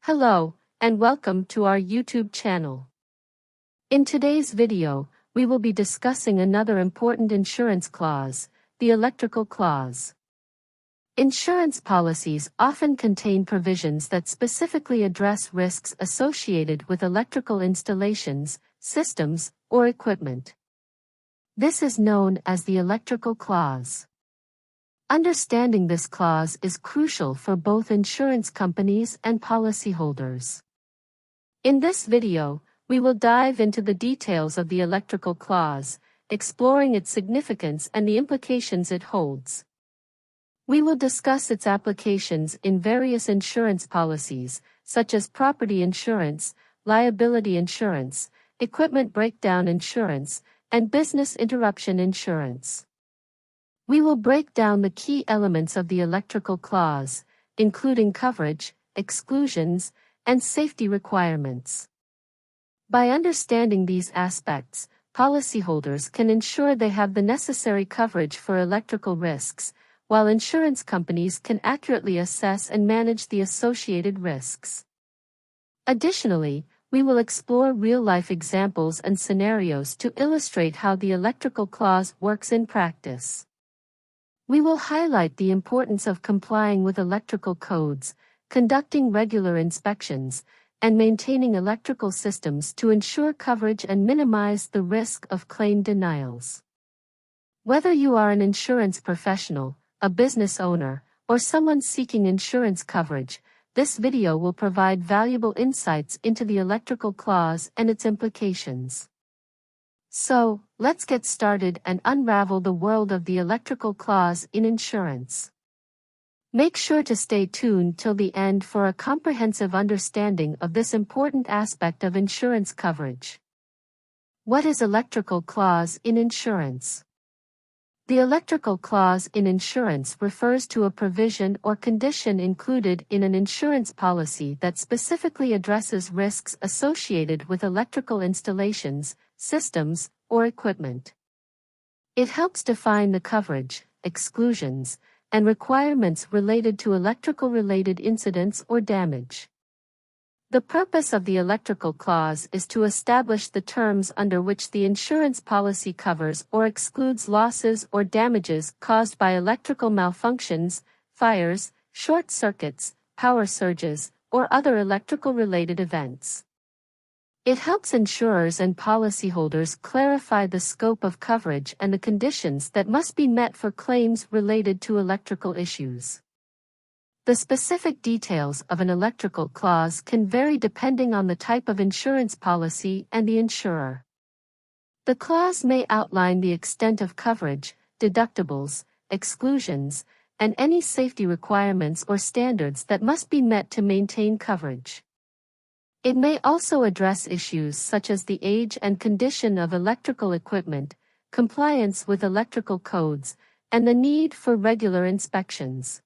Hello, and welcome to our YouTube channel. In today's video, we will be discussing another important insurance clause, the electrical clause. Insurance policies often contain provisions that specifically address risks associated with electrical installations, systems, or equipment. This is known as the electrical clause. Understanding this clause is crucial for both insurance companies and policyholders. In this video, we will dive into the details of the electrical clause, exploring its significance and the implications it holds. We will discuss its applications in various insurance policies, such as property insurance, liability insurance, equipment breakdown insurance, and business interruption insurance. We will break down the key elements of the electrical clause, including coverage, exclusions, and safety requirements. By understanding these aspects, policyholders can ensure they have the necessary coverage for electrical risks, while insurance companies can accurately assess and manage the associated risks. Additionally, we will explore real-life examples and scenarios to illustrate how the electrical clause works in practice. We will highlight the importance of complying with electrical codes, conducting regular inspections, and maintaining electrical systems to ensure coverage and minimize the risk of claim denials. Whether you are an insurance professional, a business owner, or someone seeking insurance coverage, this video will provide valuable insights into the electrical clause and its implications. So, let's get started and unravel the world of the electrical clause in insurance. Make sure to stay tuned till the end for a comprehensive understanding of this important aspect of insurance coverage. What is electrical clause in insurance? The electrical clause in insurance refers to a provision or condition included in an insurance policy that specifically addresses risks associated with electrical installations, systems, or equipment. It helps define the coverage, exclusions, and requirements related to electrical-related incidents or damage. The purpose of the electrical clause is to establish the terms under which the insurance policy covers or excludes losses or damages caused by electrical malfunctions, fires, short circuits, power surges, or other electrical-related events. It helps insurers and policyholders clarify the scope of coverage and the conditions that must be met for claims related to electrical issues. The specific details of an electrical clause can vary depending on the type of insurance policy and the insurer. The clause may outline the extent of coverage, deductibles, exclusions, and any safety requirements or standards that must be met to maintain coverage. It may also address issues such as the age and condition of electrical equipment, compliance with electrical codes, and the need for regular inspections.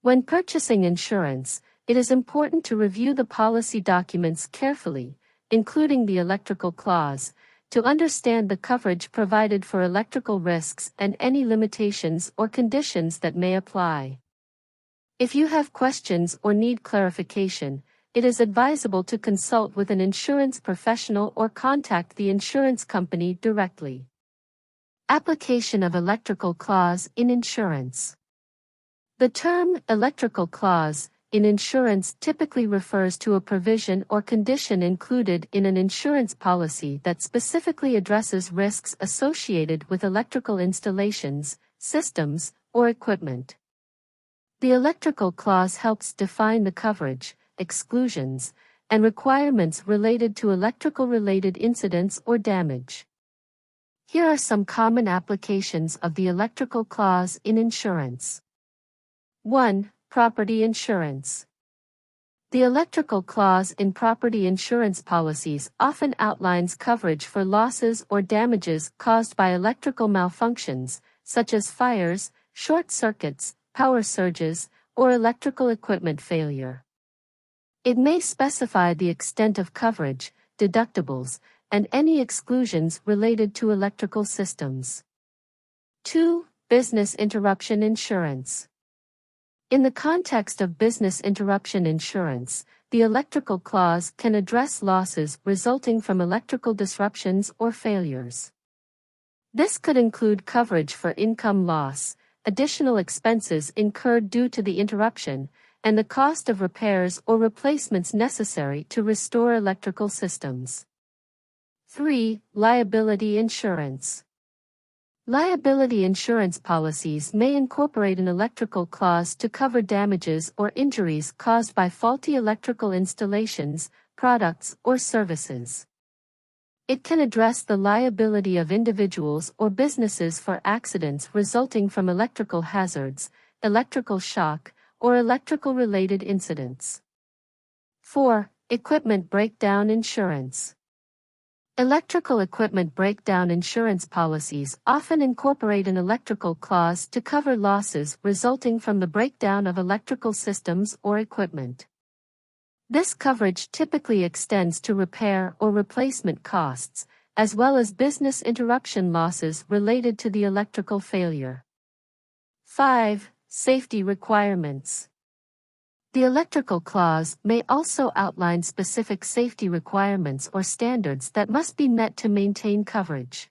When purchasing insurance, it is important to review the policy documents carefully, including the electrical clause, to understand the coverage provided for electrical risks and any limitations or conditions that may apply. If you have questions or need clarification, it is advisable to consult with an insurance professional or contact the insurance company directly. Application of electrical clause in insurance. The term electrical clause in insurance typically refers to a provision or condition included in an insurance policy that specifically addresses risks associated with electrical installations, systems, or equipment. The electrical clause helps define the coverage, exclusions, and requirements related to electrical-related incidents or damage. Here are some common applications of the electrical clause in insurance. 1. Property insurance. The electrical clause in property insurance policies often outlines coverage for losses or damages caused by electrical malfunctions, such as fires, short circuits, power surges, or electrical equipment failure. It may specify the extent of coverage, deductibles, and any exclusions related to electrical systems. 2. Business interruption insurance. In the context of business interruption insurance, the electrical clause can address losses resulting from electrical disruptions or failures. This could include coverage for income loss, additional expenses incurred due to the interruption, and the cost of repairs or replacements necessary to restore electrical systems. 3. Liability insurance. Liability insurance policies may incorporate an electrical clause to cover damages or injuries caused by faulty electrical installations, products, or services. It can address the liability of individuals or businesses for accidents resulting from electrical hazards, electrical shock, or electrical-related incidents. 4. Equipment breakdown insurance. Electrical equipment breakdown insurance policies often incorporate an electrical clause to cover losses resulting from the breakdown of electrical systems or equipment. This coverage typically extends to repair or replacement costs, as well as business interruption losses related to the electrical failure. 5. Safety requirements. The electrical clause may also outline specific safety requirements or standards that must be met to maintain coverage.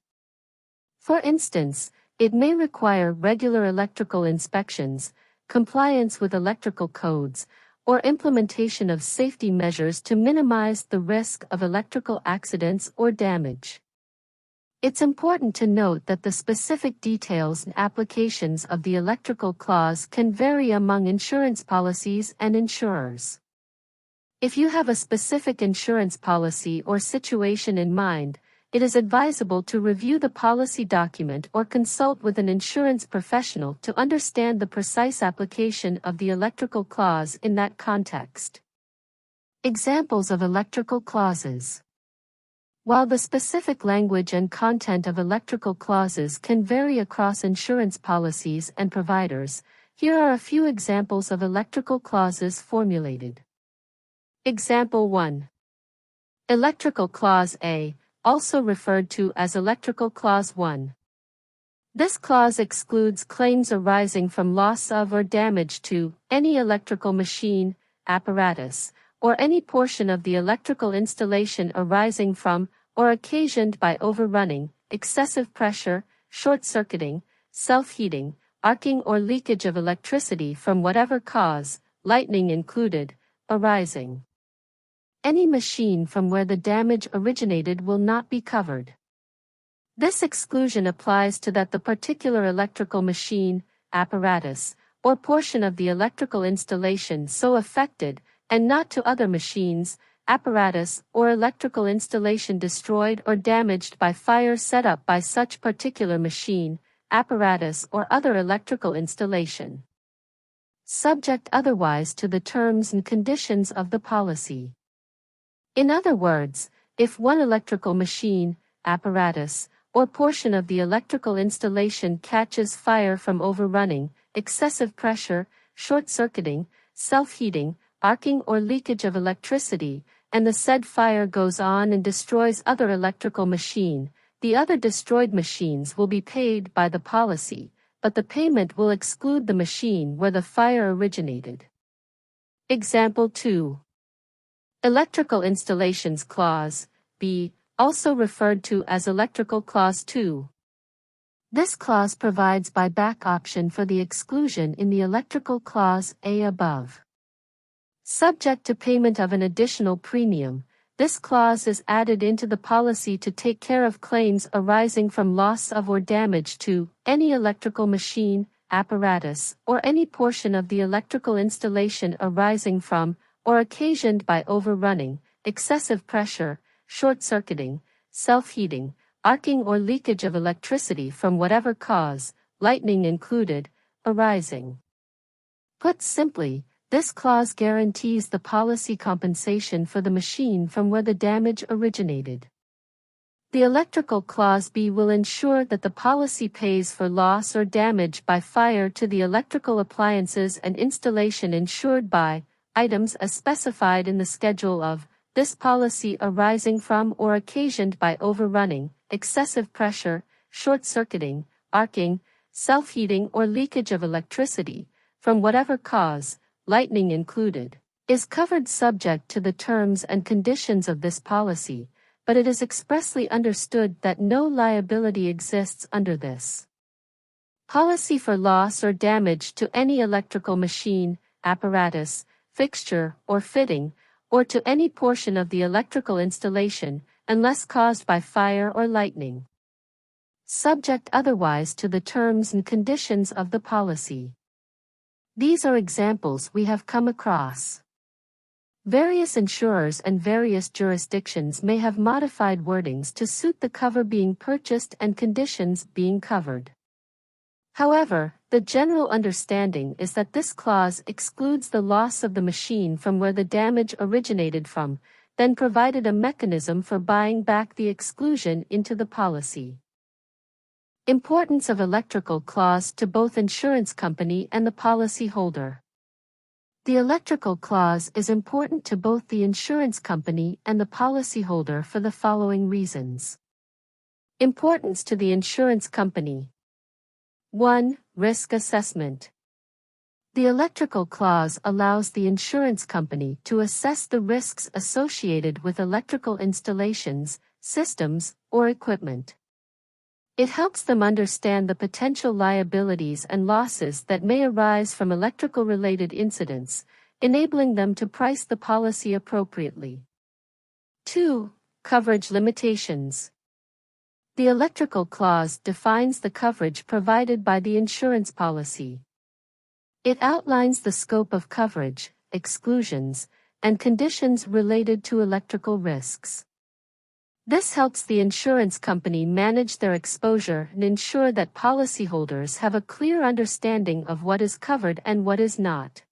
For instance, it may require regular electrical inspections, compliance with electrical codes, or implementation of safety measures to minimize the risk of electrical accidents or damage. It's important to note that the specific details and applications of the electrical clause can vary among insurance policies and insurers. If you have a specific insurance policy or situation in mind, it is advisable to review the policy document or consult with an insurance professional to understand the precise application of the electrical clause in that context. Examples of electrical clauses. While the specific language and content of electrical clauses can vary across insurance policies and providers, here are a few examples of electrical clauses formulated. Example 1. Electrical Clause A, also referred to as Electrical Clause 1. This clause excludes claims arising from loss of or damage to any electrical machine, apparatus, or any portion of the electrical installation arising from or occasioned by overrunning, excessive pressure, short-circuiting, self-heating, arcing or leakage of electricity from whatever cause, lightning included, arising. Any machine from where the damage originated will not be covered. This exclusion applies to the particular electrical machine, apparatus, or portion of the electrical installation so affected, and not to other machines, apparatus, or electrical installation destroyed or damaged by fire set up by such particular machine, apparatus, or other electrical installation. Subject otherwise to the terms and conditions of the policy. In other words, if one electrical machine, apparatus, or portion of the electrical installation catches fire from overrunning, excessive pressure, short-circuiting, self-heating, arcing or leakage of electricity, and the said fire goes on and destroys other electrical machine, the other destroyed machines will be paid by the policy, but the payment will exclude the machine where the fire originated. Example 2. Electrical Installations Clause, B, also referred to as Electrical Clause 2. This clause provides buyback option for the exclusion in the Electrical Clause A above. Subject to payment of an additional premium, this clause is added into the policy to take care of claims arising from loss of or damage to any electrical machine, apparatus, or any portion of the electrical installation arising from or occasioned by overrunning, excessive pressure, short-circuiting, self-heating, arcing or leakage of electricity from whatever cause, lightning included, arising. Put simply, this clause guarantees the policy compensation for the machine from where the damage originated. The Electrical Clause B will ensure that the policy pays for loss or damage by fire to the electrical appliances and installation insured by items as specified in the schedule of this policy arising from or occasioned by overrunning, excessive pressure, short-circuiting, arcing, self-heating or leakage of electricity from whatever cause, lightning included, is covered subject to the terms and conditions of this policy, but it is expressly understood that no liability exists under this policy for loss or damage to any electrical machine, apparatus, fixture, or fitting, or to any portion of the electrical installation, unless caused by fire or lightning, subject otherwise to the terms and conditions of the policy. These are examples we have come across. Various insurers and various jurisdictions may have modified wordings to suit the cover being purchased and conditions being covered. However, the general understanding is that this clause excludes the loss of the machine from where the damage originated from, then provided a mechanism for buying back the exclusion into the policy. Importance of electrical clause to both insurance company and the policyholder. The electrical clause is important to both the insurance company and the policyholder for the following reasons. Importance to the insurance company. 1. Risk assessment. The electrical clause allows the insurance company to assess the risks associated with electrical installations, systems, or equipment. It helps them understand the potential liabilities and losses that may arise from electrical-related incidents, enabling them to price the policy appropriately. 2. Coverage limitations. The electrical clause defines the coverage provided by the insurance policy. It outlines the scope of coverage, exclusions, and conditions related to electrical risks. This helps the insurance company manage their exposure and ensure that policyholders have a clear understanding of what is covered and what is not.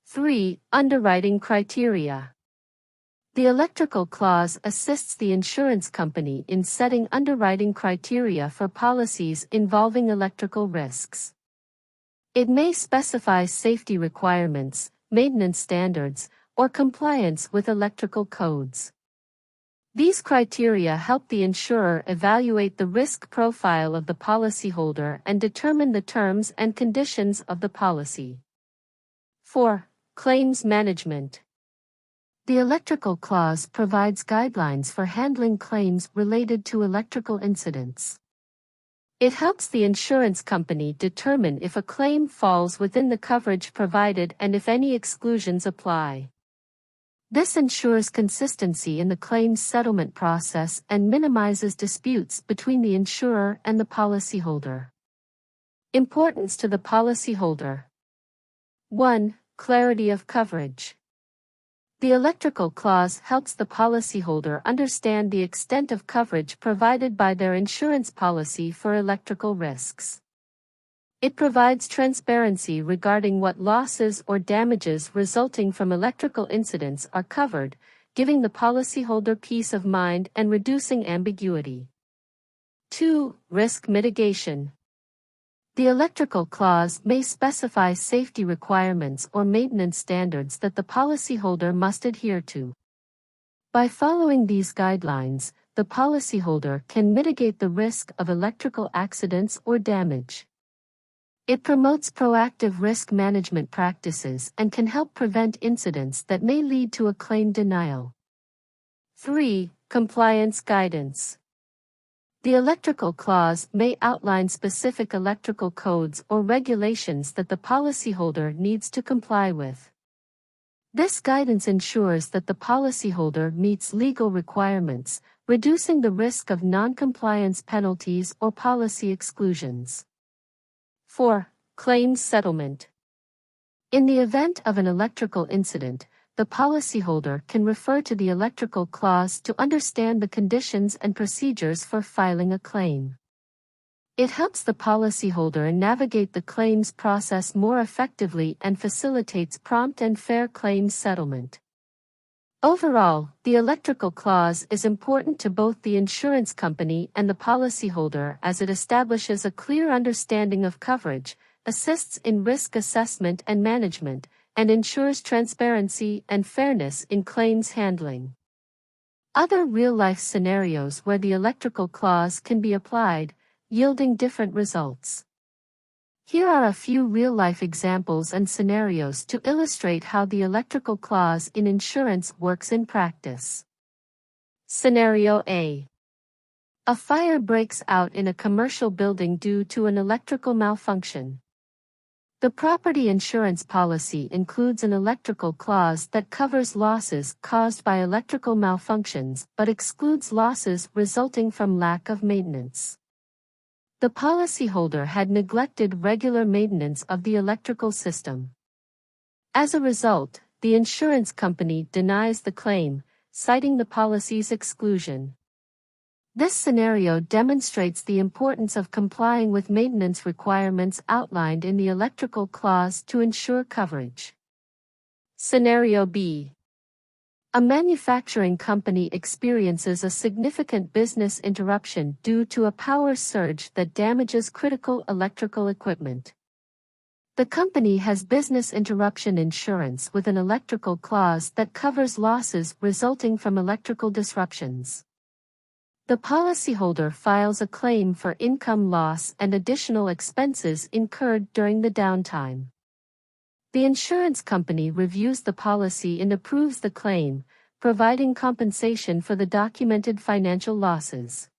3. Underwriting criteria. The electrical clause assists the insurance company in setting underwriting criteria for policies involving electrical risks. It may specify safety requirements, maintenance standards, or compliance with electrical codes. These criteria help the insurer evaluate the risk profile of the policyholder and determine the terms and conditions of the policy. 4. Claims management. The electrical clause provides guidelines for handling claims related to electrical incidents. It helps the insurance company determine if a claim falls within the coverage provided and if any exclusions apply. This ensures consistency in the claims settlement process and minimizes disputes between the insurer and the policyholder. Importance to the policyholder. 1. Clarity of coverage. The electrical clause helps the policyholder understand the extent of coverage provided by their insurance policy for electrical risks. It provides transparency regarding what losses or damages resulting from electrical incidents are covered, giving the policyholder peace of mind and reducing ambiguity. 2. Risk mitigation. The electrical clause may specify safety requirements or maintenance standards that the policyholder must adhere to. By following these guidelines, the policyholder can mitigate the risk of electrical accidents or damage. It promotes proactive risk management practices and can help prevent incidents that may lead to a claim denial. 3. Compliance guidance. The electrical clause may outline specific electrical codes or regulations that the policyholder needs to comply with. This guidance ensures that the policyholder meets legal requirements, reducing the risk of non-compliance penalties or policy exclusions. 4. Claims settlement. In the event of an electrical incident, the policyholder can refer to the electrical clause to understand the conditions and procedures for filing a claim. It helps the policyholder navigate the claims process more effectively and facilitates prompt and fair claims settlement. Overall, the electrical clause is important to both the insurance company and the policyholder as it establishes a clear understanding of coverage, assists in risk assessment and management, and ensures transparency and fairness in claims handling. Other real-life scenarios where the electrical clause can be applied, yielding different results. Here are a few real-life examples and scenarios to illustrate how the electrical clause in insurance works in practice. Scenario A. A fire breaks out in a commercial building due to an electrical malfunction. The property insurance policy includes an electrical clause that covers losses caused by electrical malfunctions but excludes losses resulting from lack of maintenance. The policyholder had neglected regular maintenance of the electrical system. As a result, the insurance company denies the claim, citing the policy's exclusion. This scenario demonstrates the importance of complying with maintenance requirements outlined in the electrical clause to ensure coverage. Scenario B. A manufacturing company experiences a significant business interruption due to a power surge that damages critical electrical equipment. The company has business interruption insurance with an electrical clause that covers losses resulting from electrical disruptions. The policyholder files a claim for income loss and additional expenses incurred during the downtime. The insurance company reviews the policy and approves the claim, providing compensation for the documented financial losses.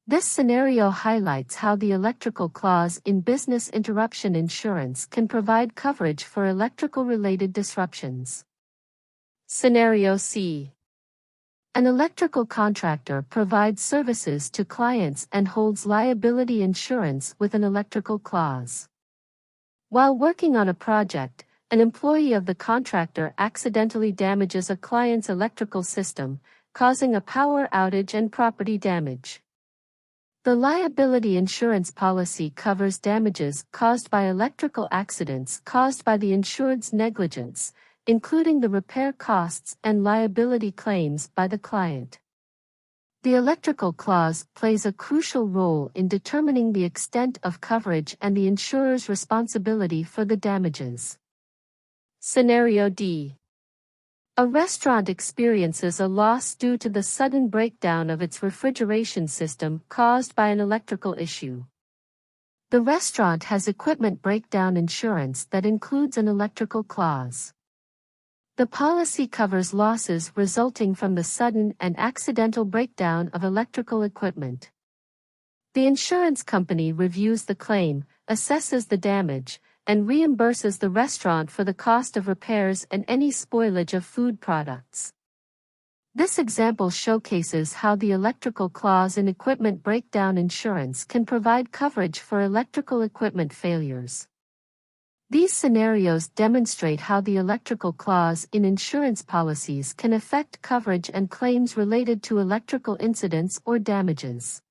This scenario highlights how the electrical clause in business interruption insurance can provide coverage for electrical-related disruptions. Scenario C. An electrical contractor provides services to clients and holds liability insurance with an electrical clause. While working on a project, an employee of the contractor accidentally damages a client's electrical system, causing a power outage and property damage. The liability insurance policy covers damages caused by electrical accidents caused by the insured's negligence, including the repair costs and liability claims by the client. The electrical clause plays a crucial role in determining the extent of coverage and the insurer's responsibility for the damages. Scenario D. A restaurant experiences a loss due to the sudden breakdown of its refrigeration system caused by an electrical issue. The restaurant has equipment breakdown insurance that includes an electrical clause. The policy covers losses resulting from the sudden and accidental breakdown of electrical equipment. The insurance company reviews the claim, assesses the damage, and reimburses the restaurant for the cost of repairs and any spoilage of food products. This example showcases how the electrical clause in equipment breakdown insurance can provide coverage for electrical equipment failures. These scenarios demonstrate how the electrical clause in insurance policies can affect coverage and claims related to electrical incidents or damages.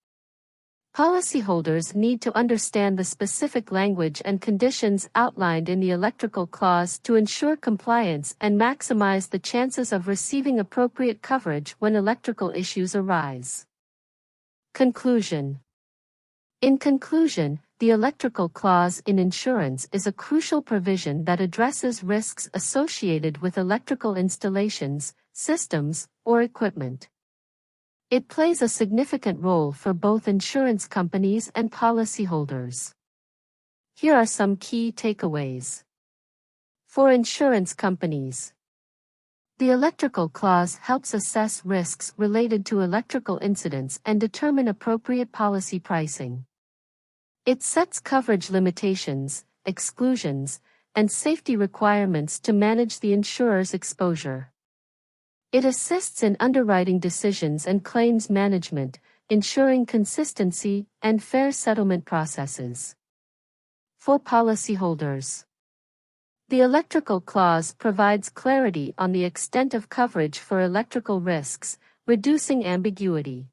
Policyholders need to understand the specific language and conditions outlined in the electrical clause to ensure compliance and maximize the chances of receiving appropriate coverage when electrical issues arise. Conclusion. In conclusion, the electrical clause in insurance is a crucial provision that addresses risks associated with electrical installations, systems, or equipment. It plays a significant role for both insurance companies and policyholders. Here are some key takeaways. For insurance companies, the electrical clause helps assess risks related to electrical incidents and determine appropriate policy pricing. It sets coverage limitations, exclusions, and safety requirements to manage the insurer's exposure. It assists in underwriting decisions and claims management, ensuring consistency and fair settlement processes. For policyholders, the electrical clause provides clarity on the extent of coverage for electrical risks, reducing ambiguity.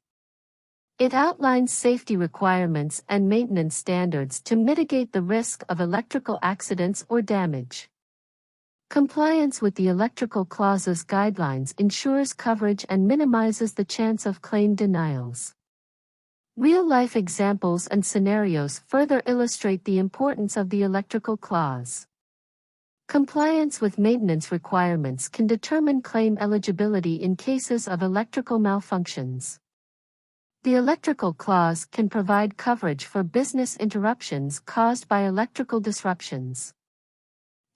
It outlines safety requirements and maintenance standards to mitigate the risk of electrical accidents or damage. Compliance with the electrical clause's guidelines ensures coverage and minimizes the chance of claim denials. Real-life examples and scenarios further illustrate the importance of the electrical clause. Compliance with maintenance requirements can determine claim eligibility in cases of electrical malfunctions. The electrical clause can provide coverage for business interruptions caused by electrical disruptions.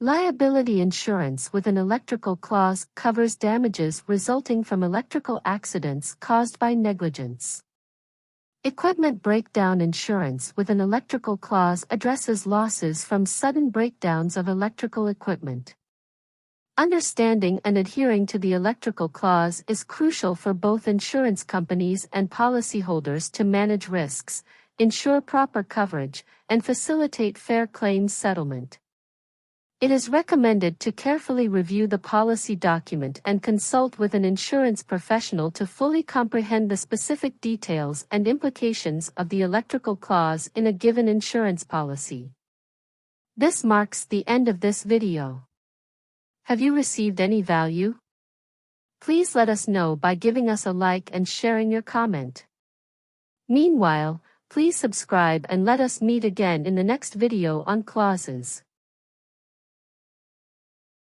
Liability insurance with an electrical clause covers damages resulting from electrical accidents caused by negligence. Equipment breakdown insurance with an electrical clause addresses losses from sudden breakdowns of electrical equipment. Understanding and adhering to the electrical clause is crucial for both insurance companies and policyholders to manage risks, ensure proper coverage, and facilitate fair claims settlement. It is recommended to carefully review the policy document and consult with an insurance professional to fully comprehend the specific details and implications of the electrical clause in a given insurance policy. This marks the end of this video. Have you received any value? Please let us know by giving us a like and sharing your comment. Meanwhile, please subscribe and let us meet again in the next video on clauses.